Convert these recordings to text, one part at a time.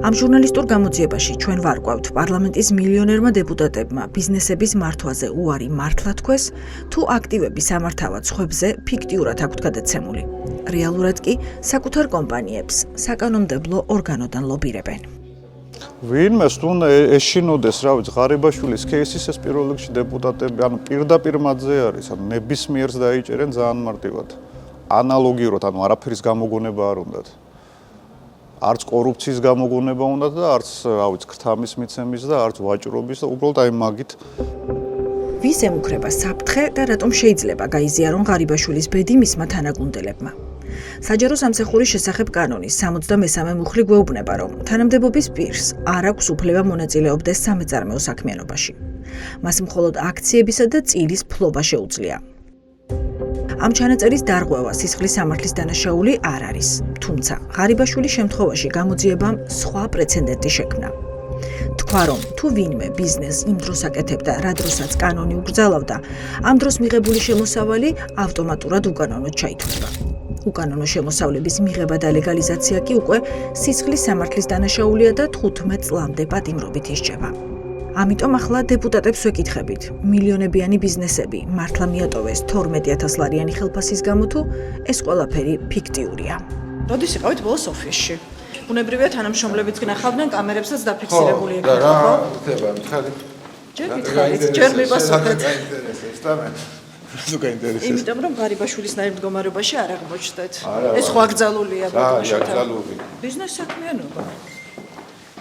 Am ჟურნალისტურ გამოძიებაში ჩვენ ვარკვევთ პარლამენტის მილიონერმა დეპუტატებმა ბიზნესების მართვაზე უარი მართლა თქვეს, თუ აქტივები სამართავად სხვებზე ფიქტიურად აქვთ გადაცემული. რეალურად კი საკუთარ კომპანიებს საკანონმდებლო ორგანოდან ლობირებენ. ვინმეს თუნდა ეშინოდეს, რა ვიცი, ღარიბაშვილის кейსის ეს პირველ რიგში დეპუტატები, ანუ პირდაპირ მათზე არის, ანუ ნებისმიერს დაიჭერენ ძალიან მარტივად. ანალოგიურად, ანუ არაფერის გამოგონება არ უნდათ. არც კორუფციის გამოგონება უნდათ და არც, რა ვიცი, ქრთამის მიცემის და არც ვაჭრობის და უბრალოდ აი მაგით. ვის ემუქრება საფრთხე და რატომ შეიძლება გაიზიარონ ღარიბაშვილის ბედი მისმა თანაგუნდელებმა? საჯარო სამსახურის შესახებ კანონის 63 მუხლი გვეუბნება, რომ თანამდებობის პირს არ აქვს უფლება მონაწილეობდეს სამეწარმეო საქმიანობაში. მას მხოლოდ აქციებისა და წილის ფლობა შეუძლია. Am ჩანაწერის დარღვევა სისხლის სამართლის დანაშაული არ არის, თუმცა ღარიბაშვილის შემთხვევაში გამოძიებამ სხვა პრეცედენტი შექმნა. თქვა, რომ თუ ვინმე ბიზნესს იმ დროს აკეთებდა, რა დროსაც კანონი უკრძალავდა, ამ დროს მიღებული შემოსავალი ავტომატურად უკანონოდ ჩაითვლება. უკანონო შემოსავლების მიღება და ლეგალიზაცია კი უკვე სისხლის სამართლის დანაშაულია და 15 წლამდე პატიმრობით ისჯება. ამიტომ ახლა დეპუტატებს ვეკითხებით, მილიონებიანი ბიზნესები მართლა მიატოვეს 12,000 ლარიანი ხელფასის გამო თუ ეს ყველაფერი ფიქტიურია. როდის იყავით ბოლოს ოფისში? უნებრივია თანამშრომლებიც გნახავდნენ, კამერებსაც დაფიქსირებული იქნება, რა ხო? ხდება, მითხარი? ჯერ მითხარით, ჯერ მიპასუხეთ. თუ გაინტერესებს. იმიტომ რომ ღარიბაშვილის ნაირ მდგომარეობაში არ აღმოჩნდეთ. ეს ხო აკრძალულია აკრძალული. ბიზნეს საქმიანობა.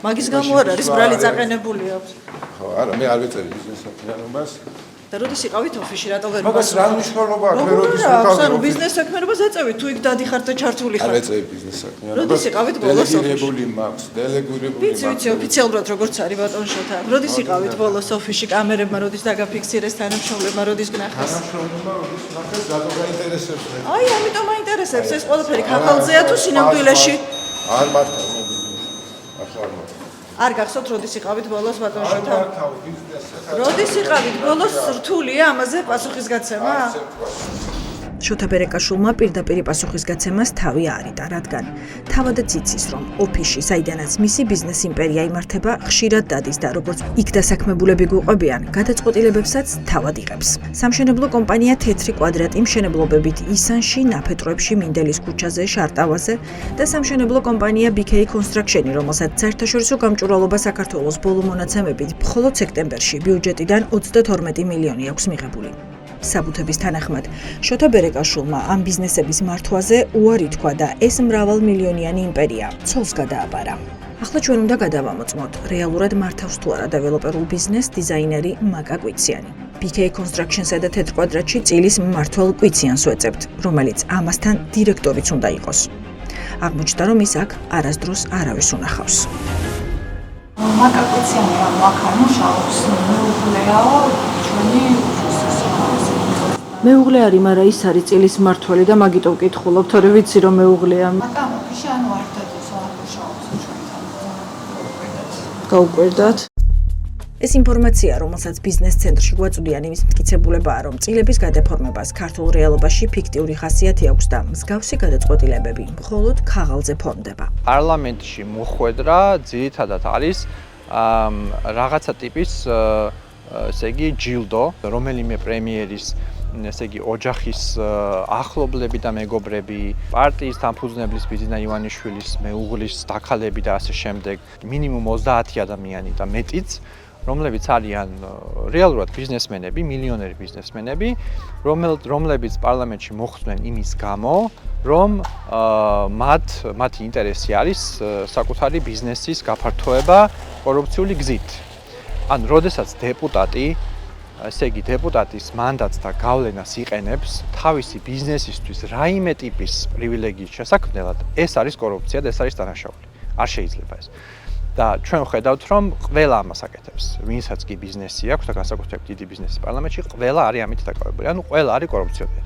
მაგის გამო არ არის ბრალი წაყენებული აქვს. ხო, არა, მე არ ვეწერი ბიზნეს საქმიანობას. და როდის იყავით ოფისში, რატო ვერ მაგას რა მნიშვნელობა აქვს, მე როდის ვიყავ? ანუ ბიზნეს საქმიანობას ეწევით, თუ იქ დადიხართ და ჩართული არ ხართ. ვეწერი ბიზნეს საქმიანობას. როდის იყავით ბოლოს ოფისში? დელეგირებული მაქვს, დელეგირებული მაქვს. ვიცი, ოფიციალურად როგორც არის ბატონ შოთა. როდის იყავით ბოლოს ოფისში, კამერებმა როდის დაგაფიქსირეს, თანამშრომლებმა როდის გნახეს? თანამშრომლებმა როდის ნახეს, რატო გაინტერესებს? აი, ამიტომ აინტერესებს ეს ყველაფერი ხახალზეა თუ სინამდვილეში? არ მართავ მე ბიზნესს. ახლა არ მართავ. არ გახსოვთ როდის იყავით ბოლოს ბატონ არ შოთა? მართავ ბიზნესს. როდის იყავით ბოლოს რთულია ამაზე პასუხისგაცემა? შოთა ბერეკაშვილმა პირდაპირ პასუხისგაცემას თავი არიდა, რადგან თავადაც იცის, რომ ოფისში, საიდანაც მისი ბიზნეს იმპერია იმართება, ხშირად დადის და როგორც იქ დასაქმებულები გვიყვებიან, გადაწყვეტილებებსაც თავად იღებს. სამშენებლო კომპანია თეთრი კვადრატი მშენებლობებით ისანში, ნაფეტროებში, მინდელის ქუჩაზე, შარტავაზე და სამშენებლო კომპანია BK Construction, რომელსაც საერთაშორისო გამჭვირვალობა საქართველოს ბოლო მონაცემებით მხოლოდ სექტემბერში ბიუჯეტიდან 32 მილიონი აქვს მიღებული. საბუთების თანახმად, შოთა ბერეკაშვილმა ამ ბიზნესების მართვაზე უარი თქვა და ეს მრავალმილიონიანი იმპერია ცოლს გადააბარა. ახლა ჩვენ უნდა გადავამოწმოთ, რეალურად მართავს თუ არა დეველოპერულ ბიზნესს დიზაინერი მაკა კვიციანი. BK Construction-სა და თეთრ კვადრატში წილის მმართველ კვიციანს ვეწევთ, რომელიც ამასთან დირექტორიც უნდა იყოს. აღმოჩნდა, რომ ის აქ არასდროს არავის უნახავს. მაკა კვიციანი რომ აქ არ მუშაობს, მეუღლეა ჩვენი მეუღლე არის, მაგრამ ის არის წილის მმართველი და მაგიტო ვკითხულობ, თორე ვიცი რომ მეუღლეა. მაკა ოფისში არ ვარდადეს, არ მუშაობს ჩვენთან. გაუკვირდათ? ეს ინფორმაცია, რომელსაც ბიზნეს ცენტრში გვაწვდიან იმის მტკიცებულებაა, რომ წილების გადაფორმებას ქართულ რეალობაში ფიქტიური ხასიათი აქვს და მსგავსი გადაწყვეტილებები მხოლოდ ქაღალდზე ფორმდება. პარლამენტში მოხვედრა ძირითადად არის რაღაცა ტიპის ესე იგი ჯილდო, რომელიმე პრემიერის ესე იგი ოჯახის ახლობლები და მეგობრები, პარტიის დამფუძნებლის ბიძინა ივანიშვილის მეუღლის დაქალები და ასე შემდეგ, მინიმუმ 30 ადამიანი და მეტიც, რომლებიც არიან რეალურად ბიზნესმენები, მილიონერი ბიზნესმენები, რომლებიც პარლამენტში მოხვდნენ იმის გამო, რომ მათი ინტერესი არის საკუთარი ბიზნესის გაფართოება კორუფციული გზით. ან როდესაც დეპუტატი, ესე იგი დეპუტატის მანდატს და გავლენას იყენებს თავისი ბიზნესისთვის რაიმე ტიპის პრივილეგიის შესაქმნელად, ეს არის კორუფცია და ეს არის დანაშაული. არ შეიძლება ეს. და ჩვენ ვხედავთ, რომ ყველა ამას აკეთებს. ვინცაც კი ბიზნესი აქვს და განსაკუთრებით დიდი ბიზნესი პარლამენტში, ყველა არის ამით დაკავებული. ანუ ყველა არის კორუფციონერი.